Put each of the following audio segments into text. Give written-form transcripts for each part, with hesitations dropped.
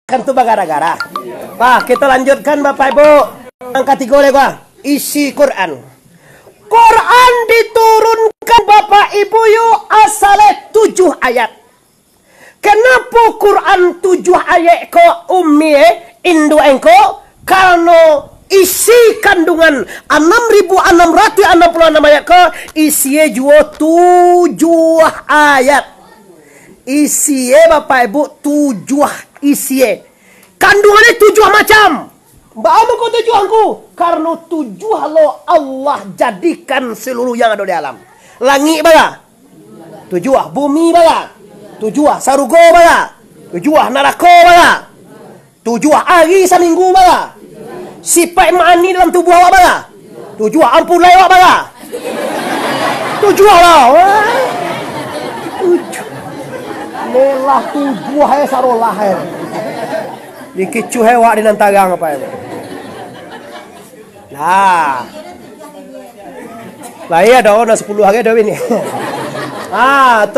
Kan tuh gara-gara. Pak, kita lanjutkan Bapak Ibu. Yang ketiga gua, isi Quran. Quran diturunkan Bapak Ibu yuk asale 7 ayat. Kenapa Quran 7 ayat ko ummi indu engko? Karena isi kandungan 6.666 ayat ko isinya juga 7 ayat. Isinya Bapak Ibu 7 isinya. Kandungannya 7 macam. Mbak anu kau 7 aku? Karena 7 lo Allah jadikan seluruh yang ada di alam. Langit baga 7, bumi baga 7, sarugo baga 7, neraka baga 7, hari seminggu baga. Sifat mani dalam tubuh awak baga 7, ampun lewat baga 7 lah. 7 lelah 7 hai sarolah hai. Dikicu hewa di nantagang apa ya? Nah. Lah iya dong, 10 hari dah ini. 7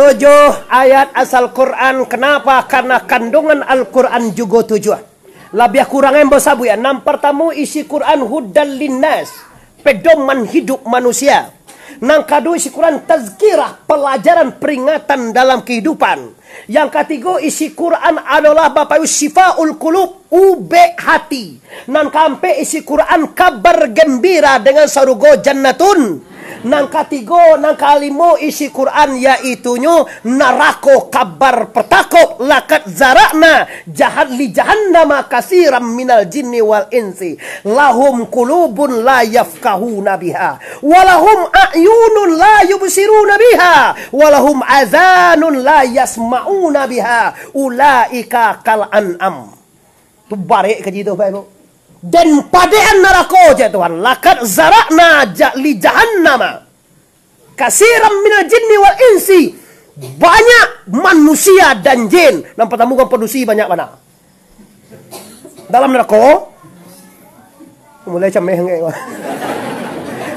ayat asal Quran. Kenapa? Karena kandungan Al-Quran juga 7. Lebih kurang yang bersabu ya. Yang pertama isi Quran hudal linnas, pedoman hidup manusia. Yang kedua isi Quran tazkirah, pelajaran peringatan dalam kehidupan. Yang ketiga isi Quran adalah Bapak Ibu syifaul qulub, ube hati. Nan kampe isi Quran kabar gembira dengan sarugo jannatun. Nang ketiga, nang kalimo isi Quran yaitunya narako kabar pertakop lakat zarakna jahat li jahannama kasiram minal jinni wal insi lahum qulubun la yafqahuna biha walahum a'yunun la yubsiruna biha walahum azanun la yasma'una biha ulaika kal an'am. Tu barik ke jitu Bapak Ibu. Dan padaan neraka je Tuhan. Lakat zarakna li jahannama kasiram minal jinni wal insi. Banyak manusia dan jin. Nampak tamu kan produksi banyak mana? Dalam neraka. Mulai cameh ngai.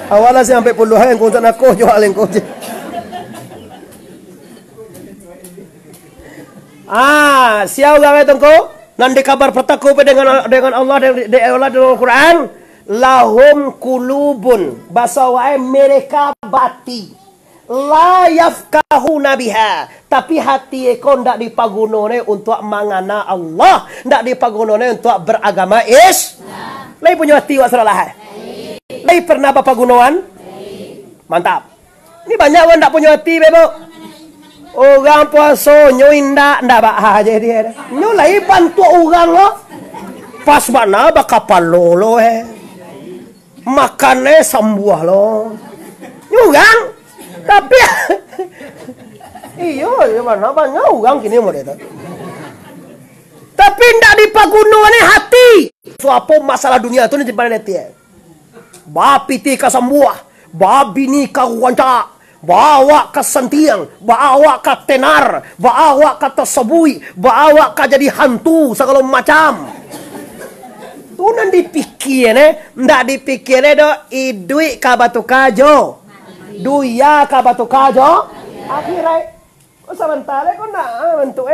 Awalnya sampai puluhan kau tak nak kau jual engkau je. Siapa orang itu kau? Nanti kabar pertakub dengan Allah dalam Quran. Lahum kulubun, bahasa wae mereka bati. La yafqahuna biha, tapi hati eko ndak dipagunone untuk mangana Allah, ndak dipagunone untuk beragama Islam. Lai punya hati wak salah. Lai pernah bapak gunoan? Mantap. Ini banyak orang ndak punya hati bebo. Orang puasa nyoinda ndak bak aja dia. Nyolai bantu orang lo. Pas mana bak kapal lo makannya sambuah lo. Nyugang. Tapi iyo mana banyak orang kini model. Tapi ndak dipagunone hati. Suatu masalah dunia tu ni di mana dia. Bapi ti ka sambuah, babi ni ka wanca. Bawa ke sentiang, bawa ke tenar, bawa ke tersebui, bawa ke jadi hantu segala macam. Tu nanti dipikir ndak dipikir do idui ka batu kajo, duya ka batu kajo. Akhirnya, sebentar kau nak bentuk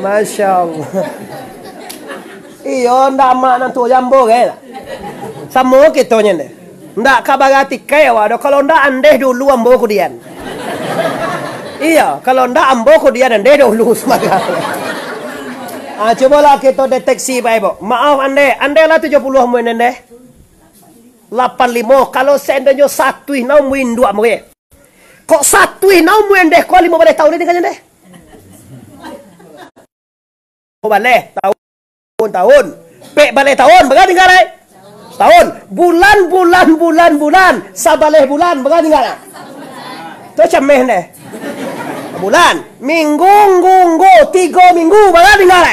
Masya Allah. Iyo ndak mak nantu jambo ke. Samo kita nya ndak kabarati kaya wado kalau ndak andeh dulu ambo kudian. Iya, kalau ndak ambo kudian andeh dulu semangat. Cobalah kita deteksi Pak Ibu. Maaf andeh lah 70 muen andeh. 85 kalau seandainya 1 nau muen 2 muen. Kok 1 nau muen deh kok 15 tahun ini kan andeh. Oh boleh tahu tahun, pek balik tahun, berapa tinggal tahun, bulan, sabaleh bulan, berapa tinggal? Tu cemeh deh. Bulan, minggu, 3 minggu, berapa tinggal?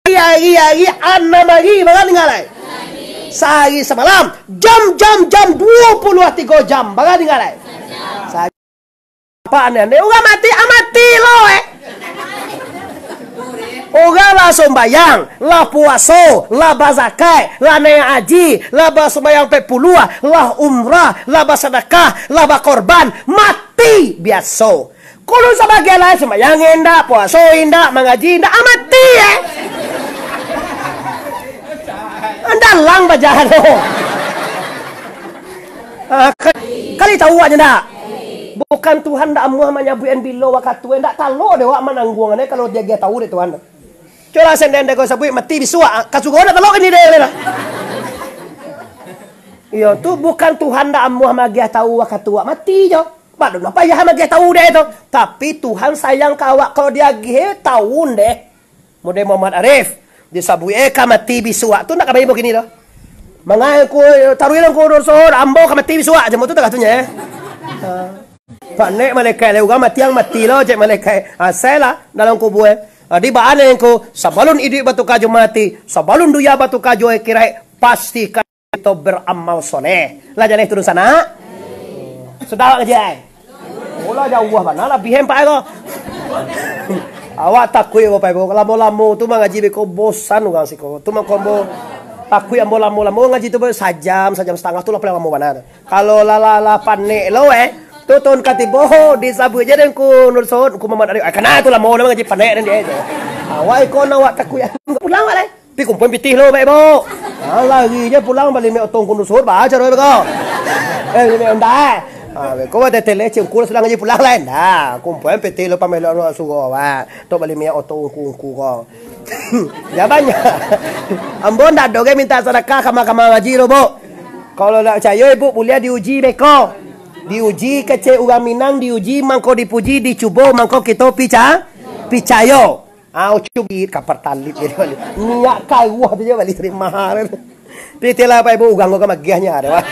Hari, 6 hari, berapa tinggal? Sehari semalam, jam 23 jam, berapa tinggal? Apa ane? Udah mati lo Orang lah sembayang, lah puasa, lah bazakat, lah naik haji, lah sembayang 40, lah umrah, lah sedekah, lah korban, mati biasa. Kalau sebagian lain sembayang indah, puasa indah, mengaji indah, mati ya. Anda lang bajahan oh. Kali tahu aja ndak? Bukan Tuhan ndak amuah menyabuin bilo wakatu ndak talo dewa menanggungannya kalau dia tahu deh Tuhan. Coba senden dego sabui mati bisua kasugona talo ini deh. Iya tuh bukan Tuhan ndak amuah magia tahu wakatu mati jo. Baru apa ya magia tahu deh itu. Tapi Tuhan sayang kawak kalau dia tahu deh. Mode Muhammad Arif disabui mati bisua tuh ndak kabayi begini doh. Mangai ku taruilang ku dorsor ambo mati bisua aja tu tak katanya. Pak nek malaikat leuga mati yang mati lo cek malaikat. Saya dalam kubur. Di baane ko sabalun idi batu kajo mati, sabalun duya batu kajo kira pastikan itu beramal soleh. Lah jalan turun sana. Sudah aja. Mula jauh mana lah bihem pak ko. Awak takui ko pak ko lamo-lamo tu mengaji ko bosan ugang siko. Tu mah kombo takui ambo lamo-lamo ngaji tu sajam setengah tu lah paling lamo mana. Kalau lala panek lo tutun katiboho di sabu aja dan ku nurson ku Muhammad Arif karena itu lah mau ngaji panek dan dia awai ko nawak takui pulang balik pi kumpul pitih lo baik bo lagi aja pulang balik me otong ku nurson baca roy beko me onda ko ada tele cem ku sudah ngaji pulang lain dah kumpul pitih lo pamelo ro sugo wa to balik me otong ku ko ya banyak ambon dak doge minta sedekah kama ngaji ro bo kalau nak percaya ibu boleh diuji beko. Diuji kece urang Minang diuji mangko dipuji dicubo mangko kita picayo cubi kapar talit jadi balik niak kawah tu je balik terima mahal pitilah apa ibu ugang ko magiahnya ada wah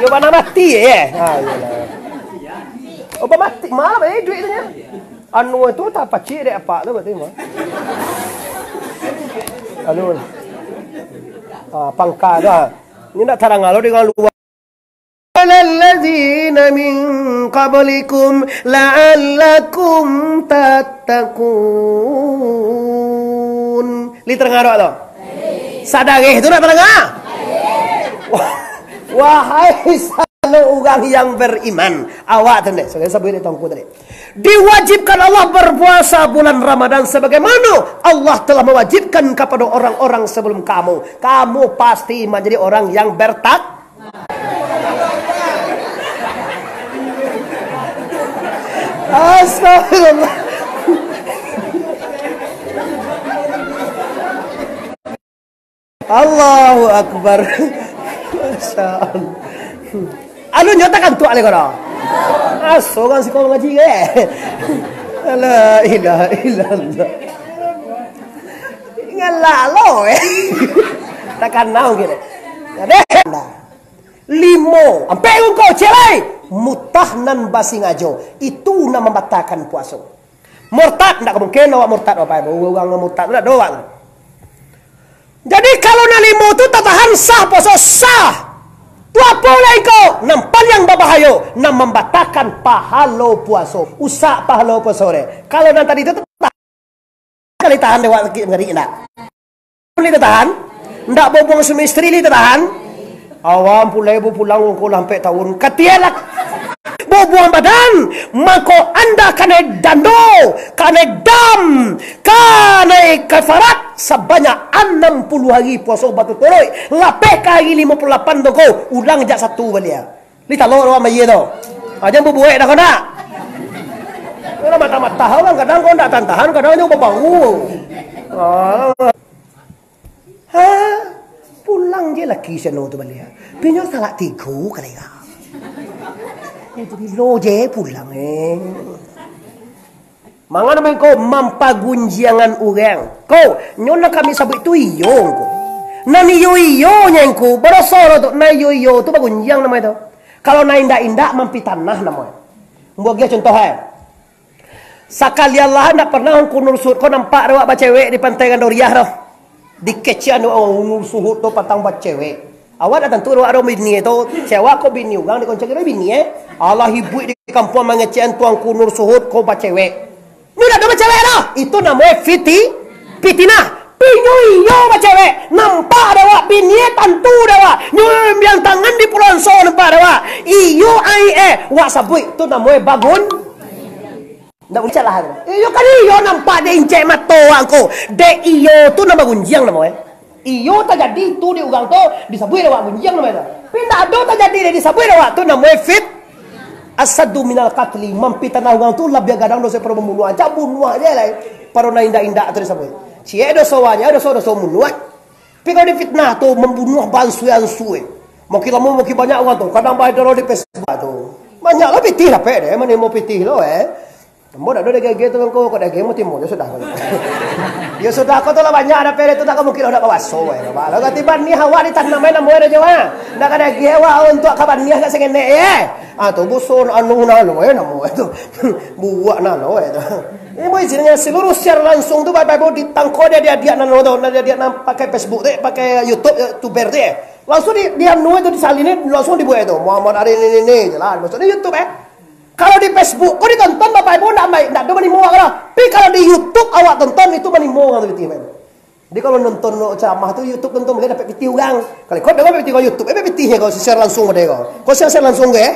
yo mana mati apa mati malah duitnya anu itu tak pacik dek apa tu berarti mah anu pangka dah. Ini nak tarang kalau dengan luar. Alladzina min qablikum la'allakum tattaqun. Li terengah tu. Sadare itu nak terengah. Wahai sana orang yang beriman, awak tende. Saya sebut itu tongku tadi. Diwajibkan Allah berpuasa bulan Ramadan sebagaimana Allah telah mewajibkan kepada orang-orang sebelum kamu. Kamu pasti menjadi orang yang Astagfirullah. Allahu Akbar. Masya Allah. Alu nyotakan tu ale kono. Aso kan si kau ngaji ke? La ilaha illallah. Ngalalo takkan naon gitu. Ada limo, ampe kau celai mutahnan basi ngajo. Itu nama membatalkan puasa. Murtad ndak mungkin awak murtad apa ibu orang murtad ndak doang. Jadi kalau nalimo tu tahan sah puasa sah. Tu apa lagi kau? Nampak yang berbahaya, nam membatalkan pahala puasa. Usak pahala puasa re. Kalau nanti tadi itu kali tahan dewa ngeri nak. Li tahan? Ndak bobong suami istri li tahan? Awam pulai bu pulang ko sampai tahun katielak. Bobuang badan, mako anda kane dando, kane dam, kane kafarat sebanyak 60 hari puasa batu toroi. Lapeh kali 58 doko, ulang jak satu balia. Li talo ro ma ye do. Aja bubuek dah kena. Ora mata-mata orang kadang kau ndak tahan, kadang nyoba bangu. Pulang je laki seno tu balia. Pinyo salah tigu kali ya. Jadi lo je pulang Mangan naman ko mampagunjiangan urang. Ko nyona kami sabit tu iyo ko. Nani iyo nyen ko barasoro to na iyo tu bagunjiang namanya to. Kalau na indak mampi tanah namanya. Mbok dia contoh Sakali Allah nak pernah ku nursut ko nampak awak ba cewek di pantai Gandoriah doh. Di kecian nur suhut tu patang ba cewek. Awak datang tu ada bini itu, cewek kau bini ugang di koncak itu bini Allah ibu di kampung mengecehan tuang kunur suhud kau cewek. Ni dah ada cewek dah. Itu namanya fitina. Pinyu iyo cewek. Nampak dah wak bini tantu dah wak. Nyum yang tangan di pulau so nampak dah wak. Iyo ai wak sabui itu namanya bagun. Ndak boleh salah. Iyo kan iyo nampak dia incek mato angko. Dek iyo tu nama gunjiang namanya. Iyo tak jadi tu di ugang tu disabui dah wak gunjiang namanya. Pindah do tak jadi dia disabui dah wak tu namanya asadu minal qatli. Mampitana ugang tu labia gadang dosa perlu membunuh aja bunuh aja lah. Paru na indah-indah tu disabui. Cie dosa wanya dosa membunuh. Tapi kalau di fitnah tu membunuh bansu-ansui. Makin lama makin banyak orang tu. Kadang baik dulu di Facebook tu. Banyak lah pitih lah pek deh. Mana mau pitih lo Mau dah ada gege tu kau dah gege mau timur ya sudah. Ya sudah kau tu lah banyak ada pek tu tak mungkin ada kawaso Kalau kata ni hawa di tanah mana mau ada jawa. Nak ada gege hawa untuk kaban ni agak sengene tu buson anu nalo namo tu. Buat nalo tu. Ini boleh jenenge seluruh secara langsung tu baik-baik ditangkau dia nano tu. Dia pakai Facebook tu, pakai YouTube tuber tu. Langsung dia anu tu disalin langsung dibuat tu. Muhammad Ari ni jelas. Maksudnya YouTube Kalau di Facebook, kau ditonton bapak ibu nak ada menimo lah. Tapi kalau di YouTube awak tonton itu menimo kan betul kan. Jadi kalau nonton ceramah tu YouTube tonton boleh dapat piti orang. Kalau kau dapat piti kau YouTube, pitihnya kau share langsung pada kau. Kau share langsung ke?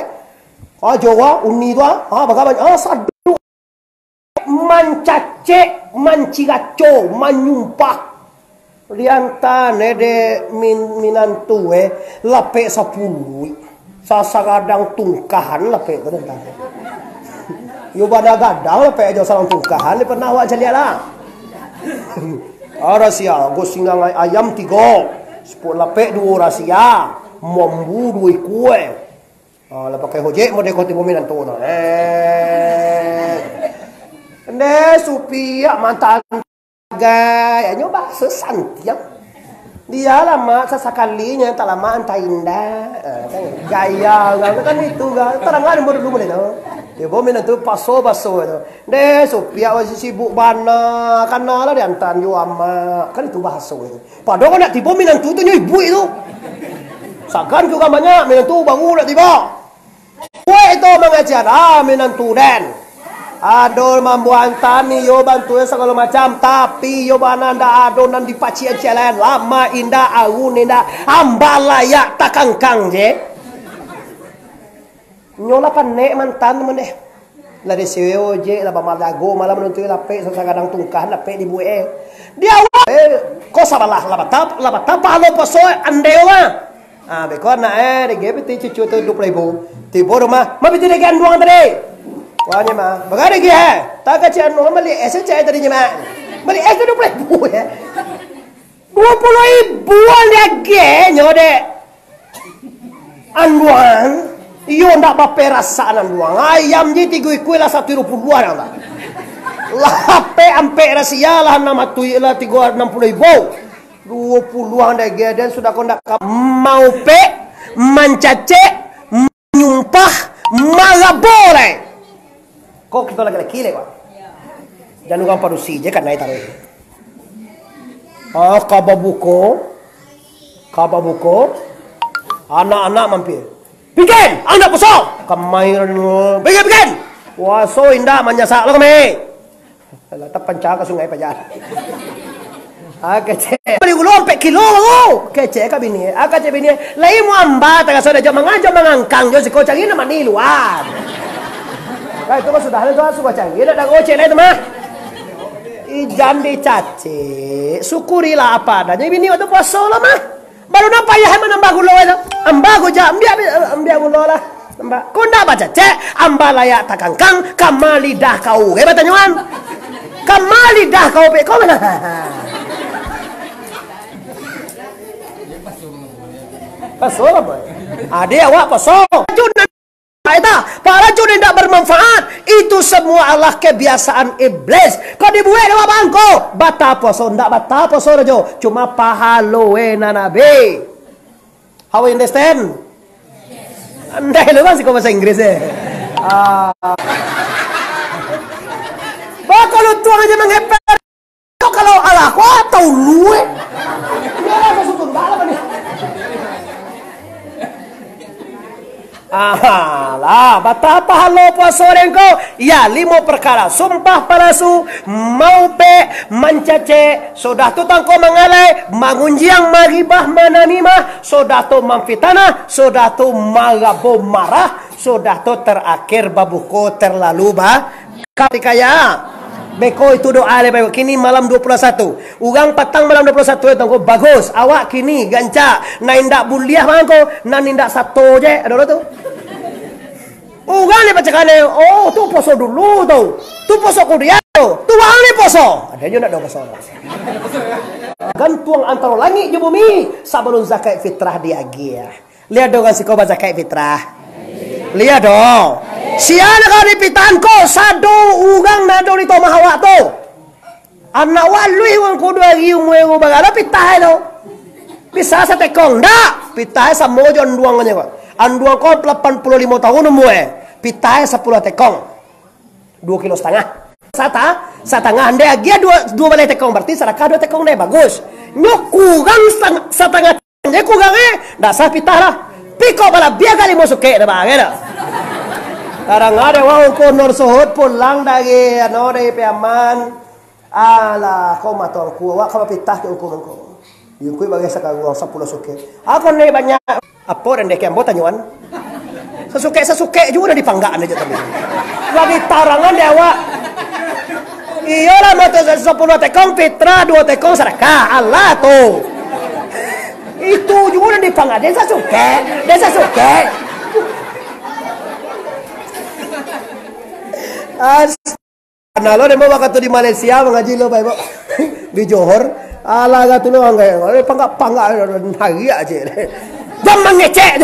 Jawa uni tu bagaimana? Sadu mancace, manciraco, manyumpah. Rianta nede minantu lapek 10. Sasagadang tungkahan lapek tu tentang. Yo pada gadang lapek aja sarang tungkahan ni pernah awak lihat lah. Rasia gosingang ayam 3, 10 lapek 2 rasia, mombu 2 kue. Lah pakai hojek mo dekot di mominan tu na. Supia mantan gaya nyoba sesantiang. Dia lama sesekalinya tak lama entah indah gaya kan itu terang ada baru dulu itu dia bomin itu paso itu deh supaya masih sibuk bana karena lah diantar yo ama kan itu baso itu padahal nak tiba minan tu ibu itu sakan juga banyak minan tu baru nak tiba kue itu mengajar minan tu dan adol membuat tani yo bantu segala macam tapi yo bananda adonan di pacian jalan lama indah aun indah ambalayak takangkang je nyola panek mantan meneh la de seo je la bamalago malam menuntu lapek sasagadang tungkah lapek di bue dia ko sabalah la batap halo poso andewa bekor na de gebeti cucu tu 20,000 tibo rumah mabiti de ganduang tadi Wahnya mah, bagaimana dia? Tak kacau anu, beli es cair tadinya mah, beli es tu 20,000 ya, 20,000 lagi nyode, anduan, iyo ndak bape rasa anduan, ayam je 3 kue lah 1,20 lah, lape ampe rasia lah nama tu lah 360,000, 20 lagi dan sudah kau ndak mau pe, mencace, menyumpah, malah boleh. Kok kita lagi lewat. Jangan lupa parusi je kan naik taruh. Kababuko, anak-anak mampir. Bikin, anak besar. Kemain, bikin. Wah, so indah manjasak lo kami. Letak panca ke sungai pajar. Kece. Beli gulung 4 kilo lo. Kece ka bini. Kece bini. Lai mu amba takasa dah mangangkang jo si kocang ini mani luar. Itu mah sudah ada suka canggih dah goceng itu mah. Ijam dicaci, syukurilah apa adanya. Bini waktu puasa lah mah. Baru nampak ya menambah gula itu. Amba goja ambil gula lah. Amba. Kau ndak baca cek. Amba layak takangkang. Kamalidah kau. Hebat tanyuan. Kamalidah kau pe. Kau mana? Paso lah boy. Ada awak paso. Para racun yang tidak bermanfaat itu semua adalah kebiasaan iblis. Kau dibuat dewa bangko bata poso ndak bata poso rajo cuma pahaloe nabe. How you understand? Anda lu masih kau bahasa Inggris kalau tuang aja mengepet. Kalau Allah kau tahu lu Lah, betapa halo puasa rengko? Ya, 5 perkara. Sumpah palsu, maupe, mencece, sudah tu tangko mengalai, mengunjiang, maribah, menanimah, sudah tu memfitnah, sudah tu marabo marah, sudah tu terakhir babuko terlalu ketika ya. Beko itu doa le baik. Kini malam 21. Urang petang malam 21 itu bagus. Awak kini ganca. Na indak buliah mangko, na indak satu je. Ada tu. Urang ni pacakane. Oh, tu poso dulu tu. Tu poso kuliah tu. Tu wang ni poso. Ada je nak do poso. Gantuang antara langit je bumi sebelum zakat fitrah diagih. Lihat dong si kau zakat fitrah. Lihat dong. Siapa kau di pitanko sado ugang nado di tomah awak tu. Anak walui wang kudu lagi umwe bagala pitah itu. Bisa sate kong dak. Pitah samojo anduangannya kok. Anduang kau 85 tahun umwe. Pitah 10 tekong. 2,5 kilo. Setengah ande agia 2 balai tekong berarti sadakah 2 tekong deh bagus. Nyok kugang setengah dia kugangnya dak sah pitah lah. Piko bala biar kali masuk ke dah bang ada. Karang ada wang ko nor sohot pulang dari dari piaman. Ala kau matuang ku wak kau pitah ke ukur ko. Yung kui bagai sekarang uang 10 suke. Aku nih banyak apa dan dek yang botan yuan. Sesuke juga udah dipanggaan aja tapi. Lagi tarangan dia wak. Iya lah mau 10 tekong fitra 2 tekong sedekah Allah tuh. Itu juga udah dipanggaan desa suke. Nah lo demo waktu di Malaysia mengaji lo baik di Johor ala gak tuh lo enggak pangga hari aja jam mengecek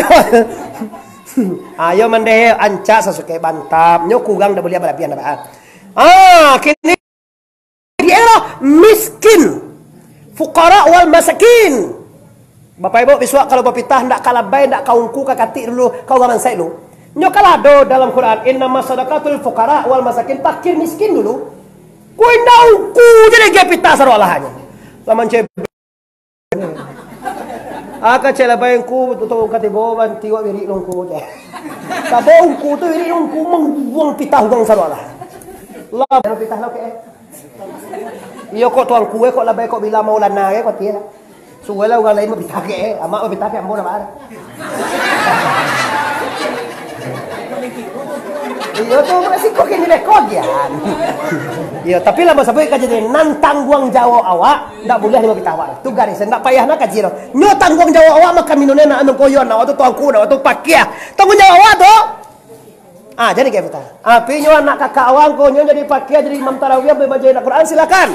ayo mendeh anca sasuke bantap nyok kugang dah boleh balapian apa kini dia miskin fukara wal masakin bapak ibu biswa kalau bapitah ndak kalabai ndak kaungku kakati dulu kau gaman saya lu nyokalado dalam Quran innama sadaqatul fuqara wal masakin fakir miskin dulu ku indauku jadi gepita sarwalahnya laman ce aka cela bayangku to katibo ban tiwa wiri longku je kabongku tu wiri longku mengbuang pitah gang sarwalah lah pitah lo ke iyo kok tuang kue kok labai kok bila mau lana ke kok tiya suwela ugang lain mapitah ke ama mapitah ke ambo na ba iya tuh masih kok ini lekodian. Iya tapi lah masa boleh kajian nantang guang Jawa awak ndak boleh lima kita awak. Tu garis ndak payah nak kaji lo. Nyo tanggung Jawa awak makan minumnya nak anu koyon awak tu tuangku awak tu pakia. Tanggung Jawa awak tu. Jadi kayak kita. Api nyo anak kakak awak ko nyo jadi pakia jadi imam tarawih baca Al-Quran silakan.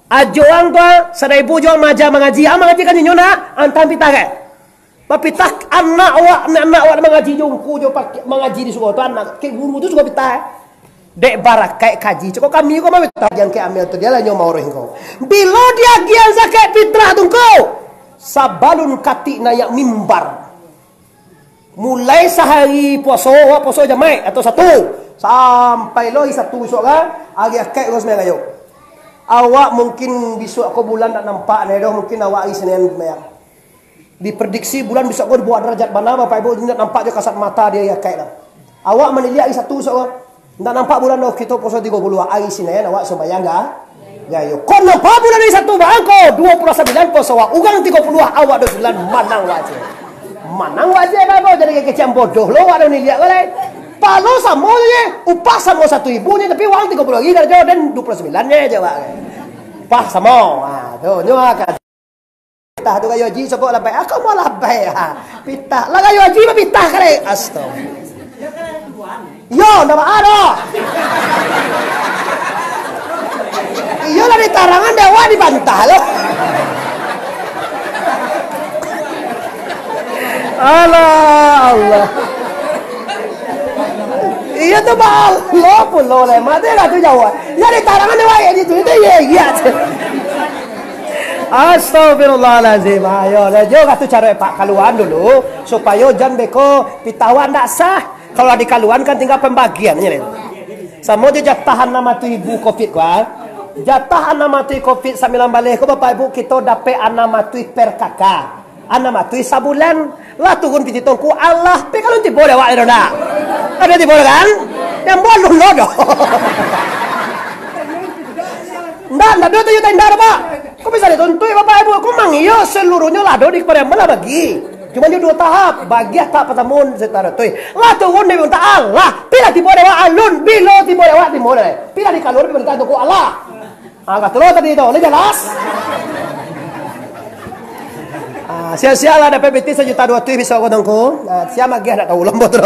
Ajoang tu sadai ibu juang maja mengaji mengaji kan nyo nak antam pitah ke. Papitah anak awak mengaji jongku jo pakai mengaji di sekolah tu anak ke guru tu juga pitah. Dek barak kayak kaji cukup kami kau mau pitah yang ke ambil tu dia lah nyoma orang kau. Bila dia gian zakat fitrah tu kau sabalun kati nayak mimbar. Mulai sehari puasa jamai atau satu sampai lo satu besok kan agak kayak kau semua ayo. Awak mungkin besok aku bulan tak nampak nedoh mungkin awak hari Senin bayar. Diprediksi bulan bisa kau buat derajat mana bapak ibu tidak nampak je kasat mata dia ya kayak lah. Awak menilai hari satu so tidak nampak bulan dah kita puasa 30 hari Senin awak sembahyang enggak? Ya yo. Kau nampak bulan hari satu bangko 29 puasa awak ugang 30 awak 2 bulan manang wajib. Manang wajib bapak jadi kecam bodoh lo ada nilai kau lain. Palo sama je upah sama 1.000 nya tapi uang 30 lagi dari jauh dan 29 nya je pak. Upah sama. Tu nyoakan. Pitah tu kayu haji sebab labai aku mau labai pitah lah kayu haji mah pitah kali astagfirullah yo ndak ada iya lah di tarangan dewa dibantah lo Allah iya tuh bal lo pun lo le mati lah tu Jawa ya di tarangan dewa ya di tu ya Astagfirullahaladzim. Ayo, juga tu cara pak kaluan dulu supaya jangan beko pitawan tak sah. Kalau di kaluan kan tinggal pembagiannya. Sama je jatahan nama tu ibu Covid kuat. Jatahan nama tu Covid 19 ko bapak ibu kita dapat nama tu per kakak. Nama tu sabulan Lah turun piti tongku Allah. Tapi kalau nanti boleh wak dah. Ada nanti boleh kan? Yang boleh lodoh. Nggak dua tujuh tenda Pak. Kok bisa dituntui Bapak Ibu? Aku mang iyo seluruhnya lado di kepada yang mana bagi. Cuma dia 2 tahap. Bagi tak pertemuan setara tu. Lah turun dia minta Allah. Bila tiba dewa alun. Bila tiba dewa tiba dewa. Bila di kalor dia minta tunggu Allah. Agak terus tadi itu. Ini jelas. Sia-sialah ada PBT 1.2 bisa aku tunggu. Siapa lagi nak tahu lembut tu.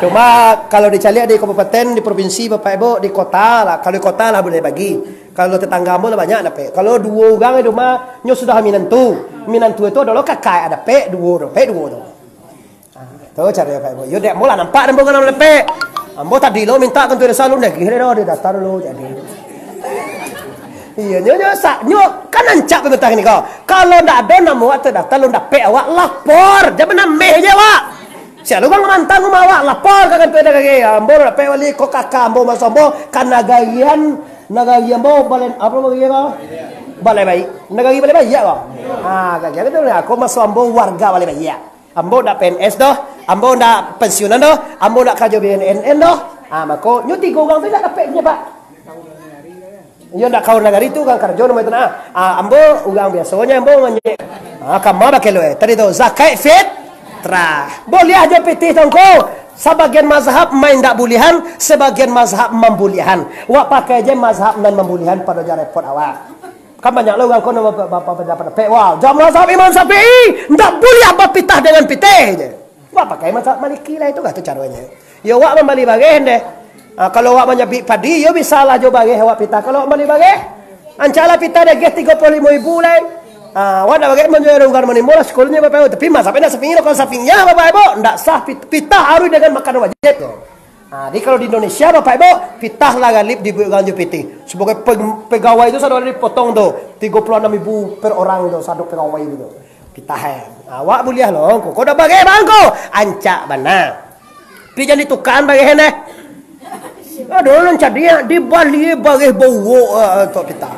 Cuma kalau dicari di kabupaten, di provinsi Bapak Ibu, di kota lah. Kalau di kota lah boleh bagi. Kalau tetangga lah banyak ada pe. Kalau 2 orang di rumah nyo sudah minantu. Minantu itu adalah kakak ada pe 2 tu. Tu cari Bapak Ibu. Yo dek mula nampak dan bukan oleh pe. Ambo tadi lo minta kan tu ada salun dah. Kira dia daftar dulu jadi. Iya nyo kan ancak pemerintah ni kau. Kalau ndak ada nama awak terdaftar lo ndak pe awak lapor. Jangan nambah je awak. Siapa bang mantang rumah awak lapor kan tu ada kaki. Ambo ndak pe wali ko kakak ambo mas ambo kan nagarian ambo balen apa bagi kau? Balai bayi. Nagari balai bayi ya kau. Kaki itu aku mas ambo warga balai bayi. Ambo ndak PNS doh, ambo ndak pensiunan doh, ambo ndak kerja BNN doh. Maka nyo 3 orang tu ndak dapat nya Pak. Yo ndak kau nagari tu kan kerja nama itu ambo orang biasanya ambo manje. Kamu pakai lo tadi tu zakat fitrah. Boleh aja PT tongko. Sebagian mazhab main ndak bulihan, sebagian mazhab membulihan. Wak pakai aja mazhab dan membulihan pada jare repot awak. Kan banyak lo orang kono bapak pendapat pe. Wah, jam mazhab Imam Syafi'i ndak boleh apa pitah dengan piteh je. Wak pakai mazhab Maliki lah itu kata caranya. Yo wak membali bagian deh. Kalau awak menyabik padi, yo bisa lah jo bagi awak pita. Kalau awak beli bagi, ancala pita dia get 35,000 lah. Awak nak bagi menjual ugar mani mula sekolahnya Bapak Ibu. Tapi masa pena sepingnya kalau sepingnya Bapak Ibu, ndak sah pita harus dengan makan wajib. Jadi kalau di Indonesia Bapak Ibu, pita lah galip di ganju piti. Sebagai pegawai itu satu hari potong tu 36,000 per orang tu satu pegawai itu. Pita awak boleh loh. Kau dah bagi bangko, ancak benar. Pijan ditukan bagi hendak. Aduh, orang cadinya di Bali bagi bawa atau kita.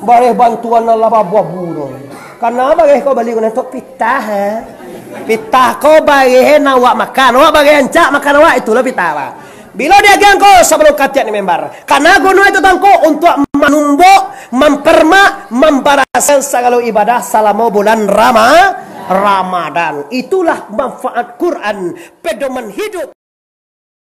Bagi bantuan Allah babu tu. Karena bagi kau balik untuk pitah. Pitah kau bagi awak makan, awak bagi ancak makan awak itulah pitah lah. Bila dia gangko sebelum katiak ni member. Karena gunung itu tangko untuk menumbuk, mempermak, membarasan segala ibadah selama bulan Ramadan. Itulah manfaat Quran pedoman hidup.